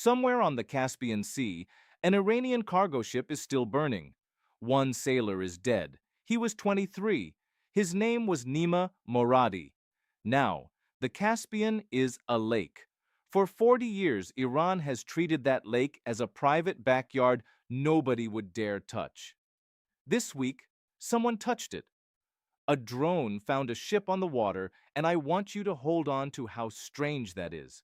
Somewhere on the Caspian Sea, an Iranian cargo ship is still burning. One sailor is dead. He was 23. His name was Nima Moradi. Now, the Caspian is a lake. For 40 years, Iran has treated that lake as a private backyard nobody would dare touch. This week, someone touched it. A drone found a ship on the water, and I want you to hold on to how strange that is.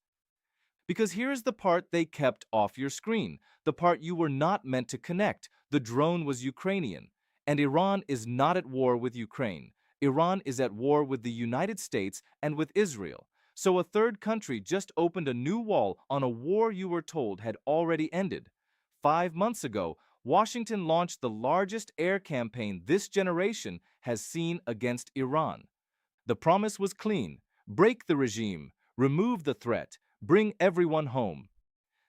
Because here's the part they kept off your screen, the part you were not meant to connect. The drone was Ukrainian, and Iran is not at war with Ukraine. Iran is at war with the United States and with Israel. So a third country just opened a new wall on a war you were told had already ended. 5 months ago, Washington launched the largest air campaign this generation has seen against Iran. The promise was clean: break the regime, remove the threat, bring everyone home.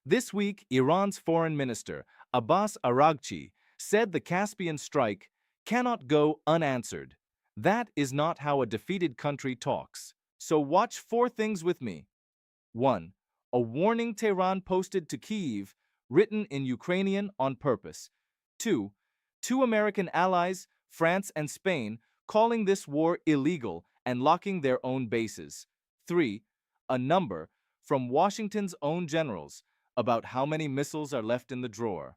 This week, Iran's foreign minister, Abbas Araghchi, said the Caspian strike cannot go unanswered. That is not how a defeated country talks. So watch four things with me. 1. A warning Tehran posted to Kyiv, written in Ukrainian on purpose. 2. Two American allies, France and Spain, calling this war illegal and locking their own bases. 3. A number from Washington's own generals about how many missiles are left in the drawer.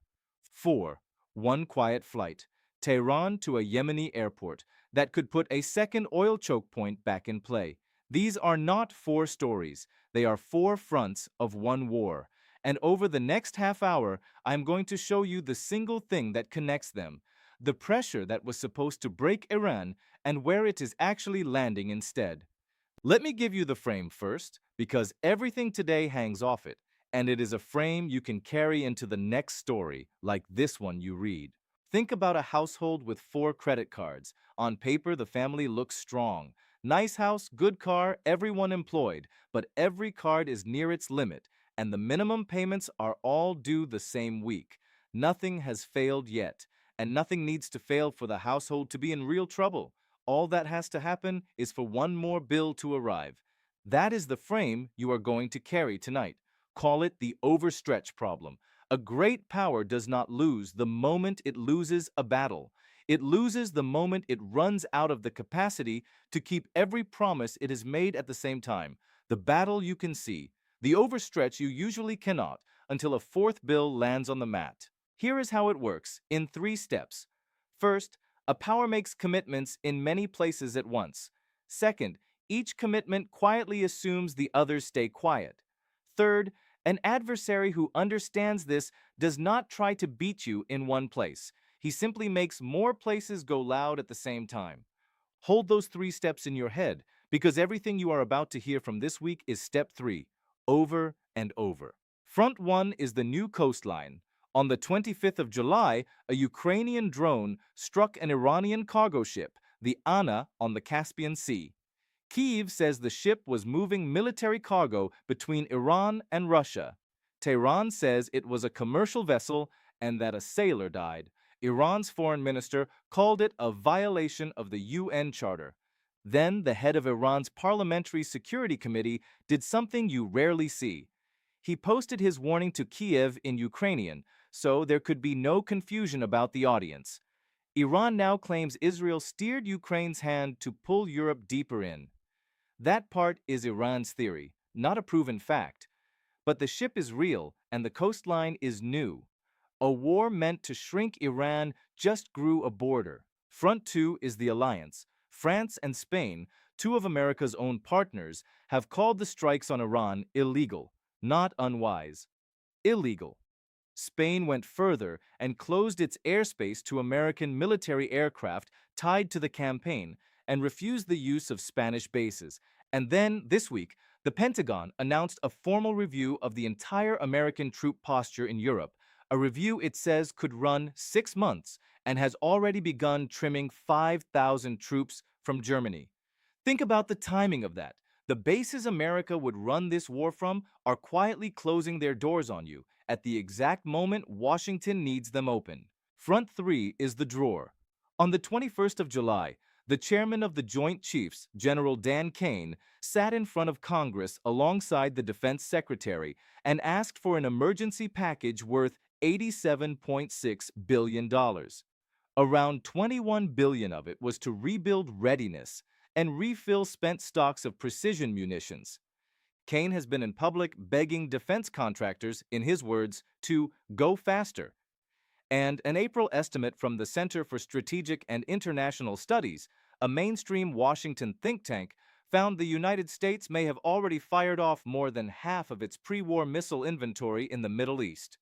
4. One quiet flight, Tehran to a Yemeni airport, that could put a second oil choke point back in play. These are not four stories. They are four fronts of one war. And over the next half hour, I'm going to show you the single thing that connects them, the pressure that was supposed to break Iran, and where it is actually landing instead. Let me give you the frame first, because everything today hangs off it, and it is a frame you can carry into the next story, like this one you read. Think about a household with 4 credit cards. On paper, the family looks strong. Nice house, good car, everyone employed, but every card is near its limit, and the minimum payments are all due the same week. Nothing has failed yet, and nothing needs to fail for the household to be in real trouble. All that has to happen is for one more bill to arrive. That is the frame you are going to carry tonight. Call it the overstretch problem. A great power does not lose the moment it loses a battle. It loses the moment it runs out of the capacity to keep every promise it has made at the same time. The battle you can see, the overstretch you usually cannot, until a fourth bill lands on the mat. Here is how it works, in 3 steps. First, a power makes commitments in many places at once. Second, each commitment quietly assumes the others stay quiet. Third, an adversary who understands this does not try to beat you in one place. He simply makes more places go loud at the same time. Hold those 3 steps in your head, because everything you are about to hear from this week is step 3, over and over. Front 1 is the new coastline. On the 25th of July, a Ukrainian drone struck an Iranian cargo ship, the Anna, on the Caspian Sea. Kyiv says the ship was moving military cargo between Iran and Russia. Tehran says it was a commercial vessel and that a sailor died. Iran's foreign minister called it a violation of the UN Charter. Then the head of Iran's Parliamentary Security Committee did something you rarely see. He posted his warning to Kiev in Ukrainian, so there could be no confusion about the audience. Iran now claims Israel steered Ukraine's hand to pull Europe deeper in. That part is Iran's theory, not a proven fact. But the ship is real, and the coastline is new. A war meant to shrink Iran just grew a border. Front 2 is the alliance. France and Spain, 2 of America's own partners, have called the strikes on Iran illegal, not unwise. Illegal. Spain went further and closed its airspace to American military aircraft tied to the campaign and refused the use of Spanish bases. And then, this week, the Pentagon announced a formal review of the entire American troop posture in Europe, a review it says could run 6 months and has already begun trimming 5,000 troops from Germany. Think about the timing of that. The bases America would run this war from are quietly closing their doors on you at the exact moment Washington needs them open. Front 3 is the drawer. On the 21st of July, The chairman of the Joint Chiefs, General Dan Kane, sat in front of Congress alongside the defense secretary and asked for an emergency package worth $87.6 billion. Around 21 billion of it was to rebuild readiness and refill spent stocks of precision munitions. Kane has been in public begging defense contractors, in his words, to go faster. And an April estimate from the Center for Strategic and International Studies, a mainstream Washington think tank, found the United States may have already fired off more than half of its pre-war missile inventory in the Middle East.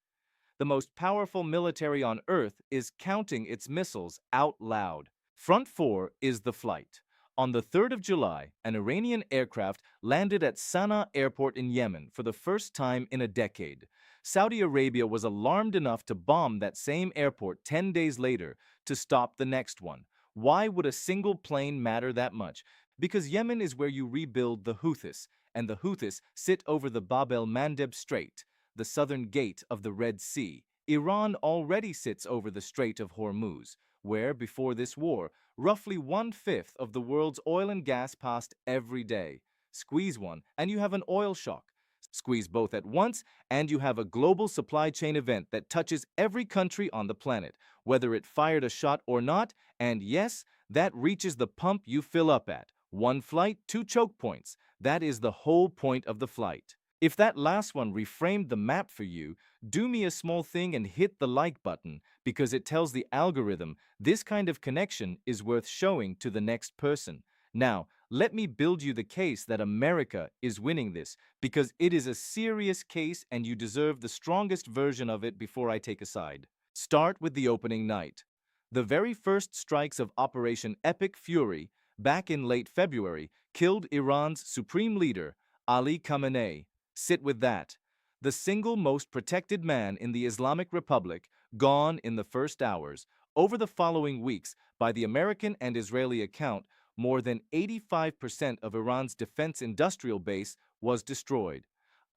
The most powerful military on Earth is counting its missiles out loud. Front 4 is the flight. On the 3rd of July, an Iranian aircraft landed at Sana'a airport in Yemen for the first time in a decade. Saudi Arabia was alarmed enough to bomb that same airport 10 days later to stop the next one. Why would a single plane matter that much? Because Yemen is where you rebuild the Houthis, and the Houthis sit over the Bab el-Mandeb Strait, the southern gate of the Red Sea. Iran already sits over the Strait of Hormuz, where, before this war, roughly 1/5 of the world's oil and gas passed every day. Squeeze one, and you have an oil shock. Squeeze both at once, and you have a global supply chain event that touches every country on the planet, whether it fired a shot or not, and yes, that reaches the pump you fill up at. One flight, two choke points. That is the whole point of the flight. If that last one reframed the map for you, do me a small thing and hit the like button, because it tells the algorithm this kind of connection is worth showing to the next person. Now, let me build you the case that America is winning this, because it is a serious case and you deserve the strongest version of it before I take a side. Start with the opening night. The very first strikes of Operation Epic Fury, back in late February, killed Iran's supreme leader, Ali Khamenei. Sit with that. The single most protected man in the Islamic Republic, gone in the first hours. Over the following weeks, by the American and Israeli account, more than 85% of Iran's defense industrial base was destroyed.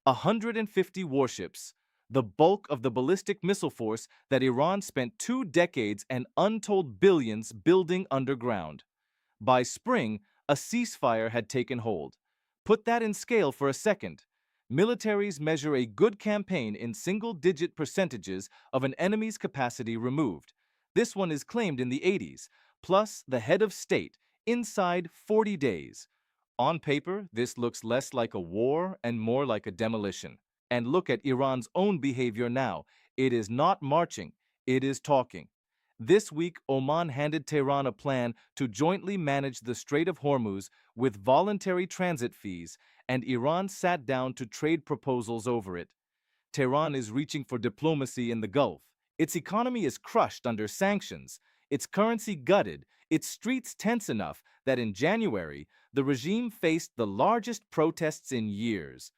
150 warships, the bulk of the ballistic missile force that Iran spent 2 decades and untold billions building underground. By spring, a ceasefire had taken hold. Put that in scale for a second. Militaries measure a good campaign in single-digit percentages of an enemy's capacity removed. This one is claimed in the 80s, plus the head of state, inside 40 days. On paper, this looks less like a war and more like a demolition. And look at Iran's own behavior now. It is not marching, it is talking. This week, Oman handed Tehran a plan to jointly manage the Strait of Hormuz with voluntary transit fees, and Iran sat down to trade proposals over it. Tehran is reaching for diplomacy in the Gulf. Its economy is crushed under sanctions, its currency gutted, its streets tense enough that in January, the regime faced the largest protests in years.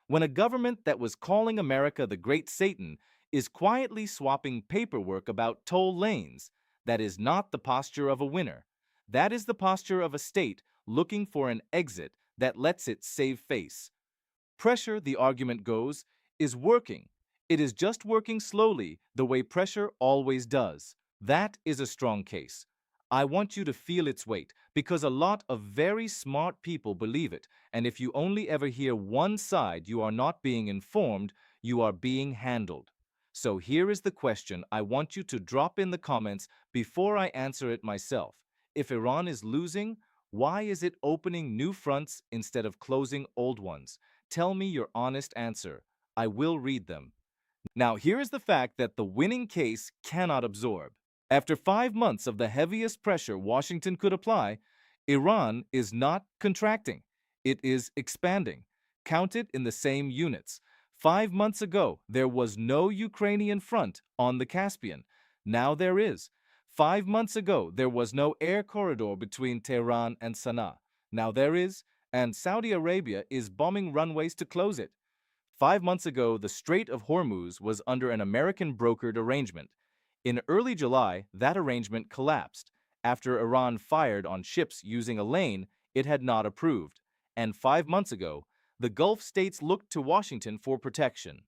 When a government that was calling America the Great Satan is quietly swapping paperwork about toll lanes, that is not the posture of a winner. That is the posture of a state looking for an exit that lets it save face. Pressure, the argument goes, is working. It is just working slowly, the way pressure always does. That is a strong case. I want you to feel its weight, because a lot of very smart people believe it, and if you only ever hear one side, you are not being informed, you are being handled. So here is the question I want you to drop in the comments before I answer it myself. If Iran is losing, why is it opening new fronts instead of closing old ones? Tell me your honest answer. I will read them. Now, here is the fact that the winning case cannot absorb. After 5 months of the heaviest pressure Washington could apply, Iran is not contracting. It is expanding. Count it in the same units. 5 months ago, there was no Ukrainian front on the Caspian. Now there is. 5 months ago, there was no air corridor between Tehran and Sana'a. Now there is, and Saudi Arabia is bombing runways to close it. 5 months ago, the Strait of Hormuz was under an American brokered arrangement. In early July, that arrangement collapsed after Iran fired on ships using a lane it had not approved. And 5 months ago, the Gulf states looked to Washington for protection.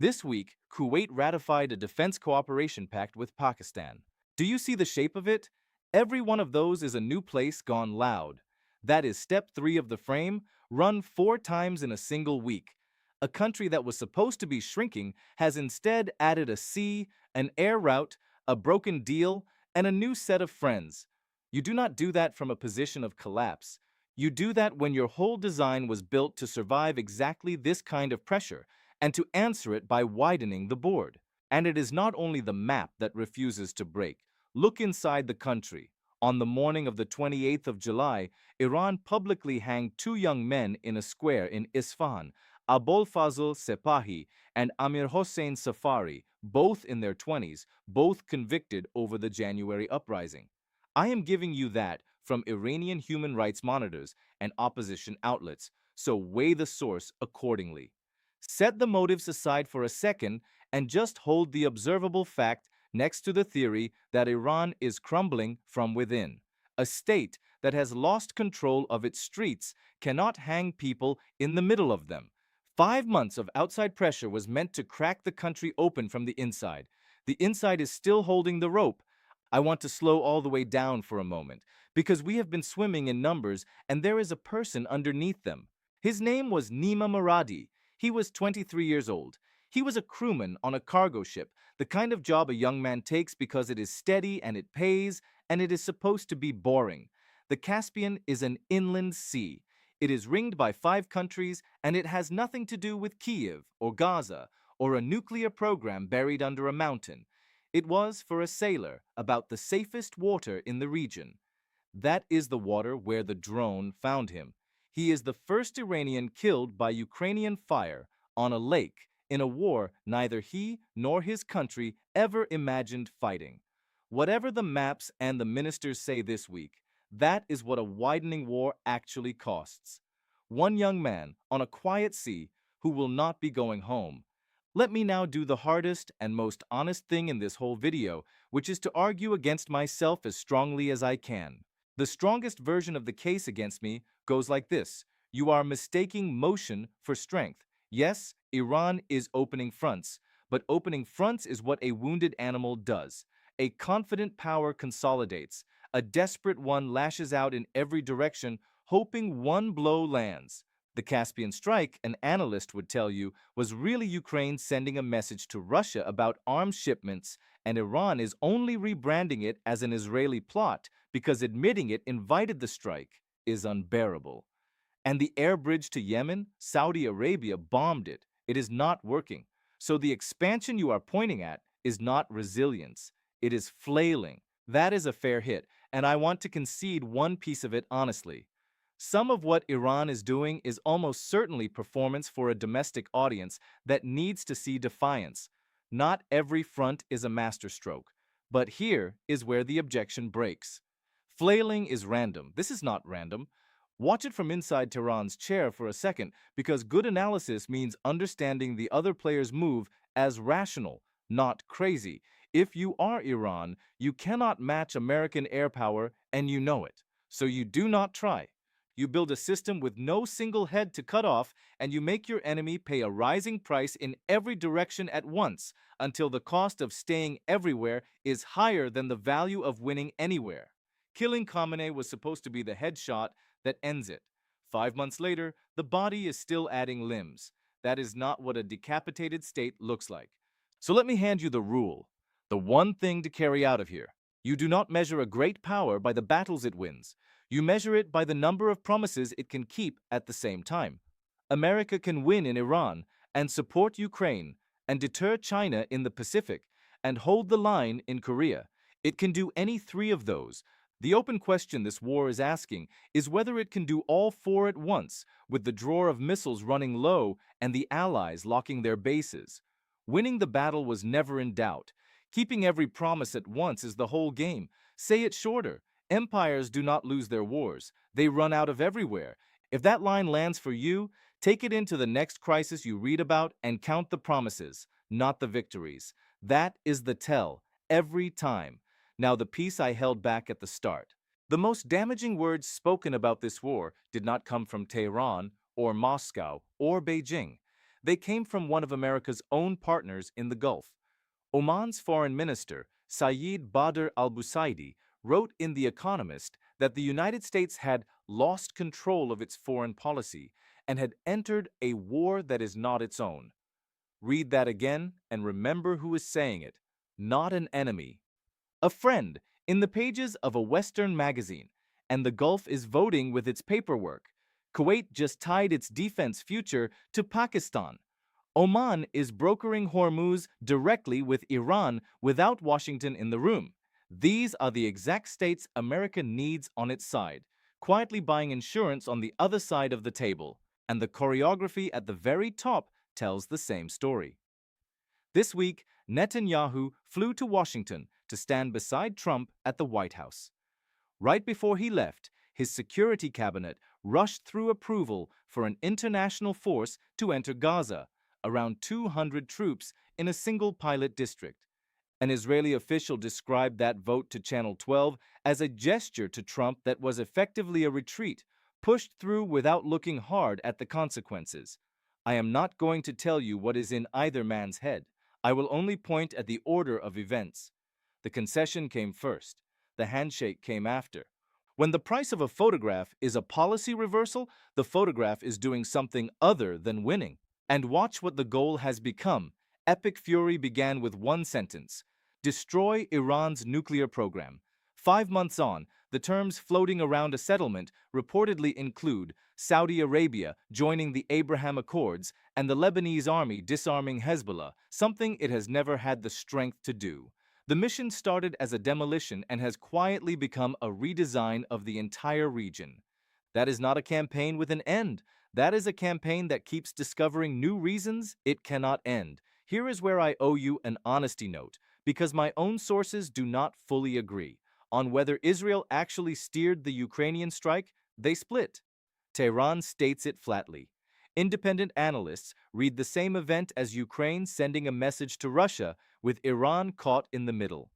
This week, Kuwait ratified a defense cooperation pact with Pakistan. Do you see the shape of it? Every one of those is a new place gone loud. That is step 3 of the frame, run 4 times in a single week. A country that was supposed to be shrinking has instead added a sea, an air route, a broken deal, and a new set of friends. You do not do that from a position of collapse. You do that when your whole design was built to survive exactly this kind of pressure and to answer it by widening the board. And it is not only the map that refuses to break. Look inside the country. On the morning of the 28th of July, Iran publicly hanged 2 young men in a square in Isfahan, Abolfazl Sepahi and Amir Hossein Safari, both in their 20s, both convicted over the January uprising. I am giving you that from Iranian human rights monitors and opposition outlets, so weigh the source accordingly. Set the motives aside for a second and just hold the observable fact next to the theory that Iran is crumbling from within. A state that has lost control of its streets cannot hang people in the middle of them. 5 months of outside pressure was meant to crack the country open from the inside. The inside is still holding the rope. I want to slow all the way down for a moment, because we have been swimming in numbers and there is a person underneath them. His name was Nima Maradi. He was 23 years old. He was a crewman on a cargo ship, the kind of job a young man takes because it is steady and it pays, and it is supposed to be boring. The Caspian is an inland sea. It is ringed by 5 countries, and it has nothing to do with Kiev or Gaza or a nuclear program buried under a mountain. It was, for a sailor, about the safest water in the region. That is the water where the drone found him. He is the first Iranian killed by Ukrainian fire on a lake in a war neither he nor his country ever imagined fighting. Whatever the maps and the ministers say this week, that is what a widening war actually costs. One young man on a quiet sea who will not be going home. Let me now do the hardest and most honest thing in this whole video, which is to argue against myself as strongly as I can. The strongest version of the case against me goes like this. You are mistaking motion for strength. Yes, Iran is opening fronts, but opening fronts is what a wounded animal does. A confident power consolidates. A desperate one lashes out in every direction, hoping one blow lands. The Caspian strike, an analyst would tell you, was really Ukraine sending a message to Russia about arms shipments, and Iran is only rebranding it as an Israeli plot because admitting it invited the strike is unbearable. And the air bridge to Yemen, Saudi Arabia bombed it. It is not working. So the expansion you are pointing at is not resilience. It is flailing. That is a fair hit, and I want to concede one piece of it honestly. Some of what Iran is doing is almost certainly performance for a domestic audience that needs to see defiance. Not every front is a masterstroke, but here is where the objection breaks. Flailing is random. This is not random. Watch it from inside Tehran's chair for a second, because good analysis means understanding the other player's move as rational, not crazy. If you are Iran, you cannot match American air power, and you know it. So you do not try. You build a system with no single head to cut off, and you make your enemy pay a rising price in every direction at once, until the cost of staying everywhere is higher than the value of winning anywhere. Killing Khamenei was supposed to be the headshot that ends it. 5 months later, the body is still adding limbs. That is not what a decapitated state looks like. So let me hand you the rule, the one thing to carry out of here. You do not measure a great power by the battles it wins. You measure it by the number of promises it can keep at the same time. America can win in Iran and support Ukraine and deter China in the Pacific and hold the line in Korea. It can do any 3 of those. The open question this war is asking is whether it can do all 4 at once, with the drawer of missiles running low and the allies locking their bases. Winning the battle was never in doubt. Keeping every promise at once is the whole game. Say it shorter. Empires do not lose their wars. They run out of everywhere. If that line lands for you, take it into the next crisis you read about and count the promises, not the victories. That is the tell, every time. Now the piece I held back at the start. The most damaging words spoken about this war did not come from Tehran or Moscow or Beijing. They came from one of America's own partners in the Gulf. Oman's foreign minister, Saeed Badr al-Busaidi, wrote in The Economist that the United States had lost control of its foreign policy and had entered a war that is not its own. Read that again and remember who is saying it. Not an enemy. A friend in the pages of a Western magazine, and the Gulf is voting with its paperwork. Kuwait just tied its defense future to Pakistan. Oman is brokering Hormuz directly with Iran without Washington in the room. These are the exact states America needs on its side, quietly buying insurance on the other side of the table. And the choreography at the very top tells the same story. This week, Netanyahu flew to Washington to stand beside Trump at the White House. Right before he left, his security cabinet rushed through approval for an international force to enter Gaza, around 200 troops in a single pilot district. An Israeli official described that vote to Channel 12 as a gesture to Trump that was effectively a retreat, pushed through without looking hard at the consequences. I am not going to tell you what is in either man's head. I will only point at the order of events. The concession came first. The handshake came after. When the price of a photograph is a policy reversal, the photograph is doing something other than winning. And watch what the goal has become. Epic fury began with one sentence: destroy Iran's nuclear program. 5 months on, the terms floating around a settlement reportedly include Saudi Arabia joining the Abraham Accords and the Lebanese army disarming Hezbollah, something it has never had the strength to do. The mission started as a demolition and has quietly become a redesign of the entire region. That is not a campaign with an end. That is a campaign that keeps discovering new reasons it cannot end. Here is where I owe you an honesty note, because my own sources do not fully agree. On whether Israel actually steered the Ukrainian strike, they split. Tehran states it flatly. Independent analysts read the same event as Ukraine sending a message to Russia, with Iran caught in the middle.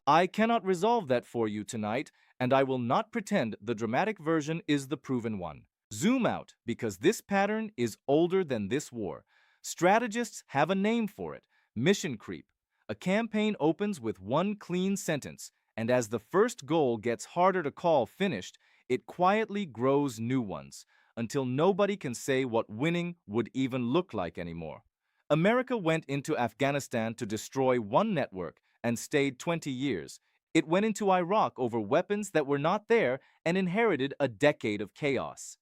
I cannot resolve that for you tonight, and I will not pretend the dramatic version is the proven one. Zoom out, because this pattern is older than this war. Strategists have a name for it: mission creep. A campaign opens with one clean sentence, and as the first goal gets harder to call finished, it quietly grows new ones, until nobody can say what winning would even look like anymore. America went into Afghanistan to destroy one network and stayed 20 years. It went into Iraq over weapons that were not there and inherited a decade of chaos.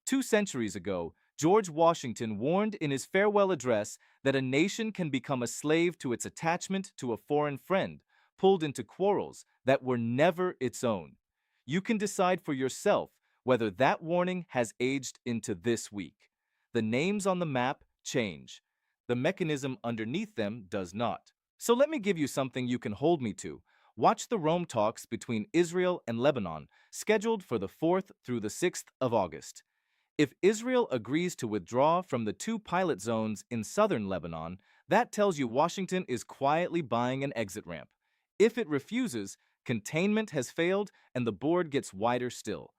2 centuries ago, George Washington warned in his farewell address that a nation can become a slave to its attachment to a foreign friend, pulled into quarrels that were never its own. You can decide for yourself whether that warning has aged into this week. The names on the map change. The mechanism underneath them does not. So let me give you something you can hold me to. Watch the Rome talks between Israel and Lebanon, scheduled for the 4th through the 6th of August. If Israel agrees to withdraw from the 2 pilot zones in southern Lebanon, that tells you Washington is quietly buying an exit ramp. If it refuses, containment has failed and the board gets wider still.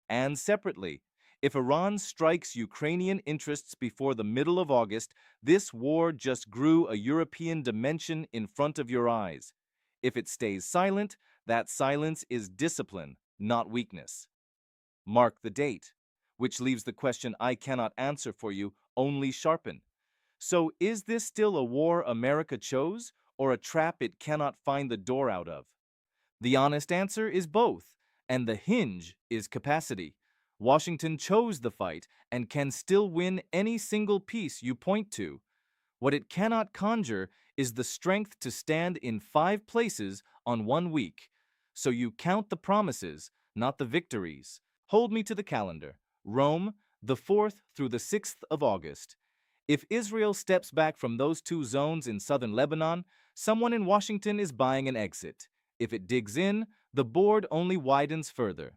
And separately, if Iran strikes Ukrainian interests before the middle of August, this war just grew a European dimension in front of your eyes. If it stays silent, that silence is discipline, not weakness. Mark the date, which leaves the question I cannot answer for you only sharpen. So is this still a war America chose, or a trap it cannot find the door out of? The honest answer is both, and the hinge is capacity. Washington chose the fight and can still win any single piece you point to. What it cannot conjure is the strength to stand in 5 places on 1 week. So you count the promises, not the victories. Hold me to the calendar. Rome, the 4th through the 6th of August. If Israel steps back from those 2 zones in southern Lebanon, someone in Washington is buying an exit. If it digs in, the board only widens further.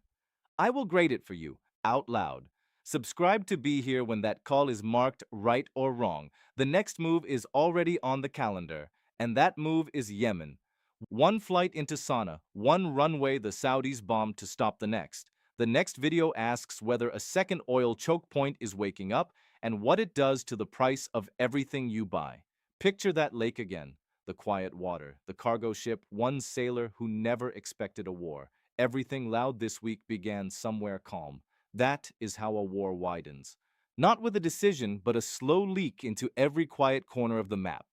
I will grade it for you, out loud. Subscribe to be here when that call is marked right or wrong. The next move is already on the calendar, and that move is Yemen. 1 flight into Sana'a, 1 runway the Saudis bombed to stop the next. The next video asks whether a second oil choke point is waking up and what it does to the price of everything you buy. Picture that lake again. The quiet water, the cargo ship, one sailor who never expected a war. Everything loud this week began somewhere calm. That is how a war widens. Not with a decision, but a slow leak into every quiet corner of the map.